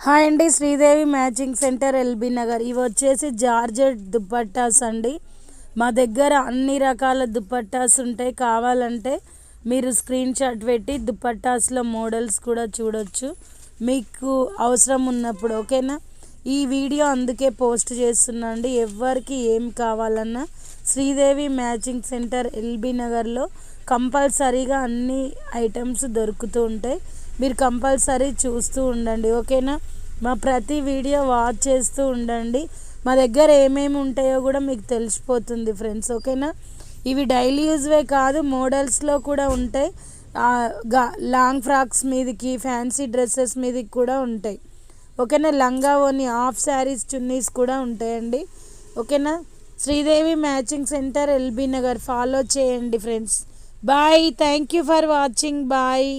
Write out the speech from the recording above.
Hi అండి, Sridevi matching centre LB Nagar. ఇవి వచ్చేసి జార్జెట్ దుపట్టాస్ అండి. మా దగ్గర అన్ని రకాల దుపట్టాస్ ఉంటాయి. కావాలంటే మీరు స్క్రీన్ షాట్ పెట్టి దుపట్టాస్లో మోడల్స్ కూడా చూడొచ్చు మీకు అవసరం ఉన్నప్పుడు. ఓకేనా, ఈ వీడియో అందుకే పోస్ట్ చేస్తున్నా అండి. ఎవరికి ఏం కావాలన్నా శ్రీదేవి మ్యాచింగ్ సెంటర్ ఎల్బీ నగర్లో కంపల్సరీగా అన్ని ఐటమ్స్ దొరుకుతూ ఉంటాయి. మీరు కంపల్సరీ చూస్తూ ఉండండి. ఓకేనా, మా ప్రతి వీడియో వాచ్ చేస్తూ ఉండండి. మా దగ్గర ఏమేమి ఉంటాయో కూడా మీకు తెలిసిపోతుంది ఫ్రెండ్స్. ఓకేనా, ఇవి డైలీ యూజ్వే కాదు, మోడల్స్లో కూడా ఉంటాయి. లాంగ్ ఫ్రాక్స్ మీదకి, ఫ్యాన్సీ డ్రెస్సెస్ మీదకి కూడా ఉంటాయి. ఓకేనా, లంగా ఓని, హాఫ్ శారీస్, చున్నీస్ కూడా ఉంటాయండి. ఓకేనా, Sridevi matching centre LB Nagar follow చేయండి friends. Bye, thank you for watching. Bye.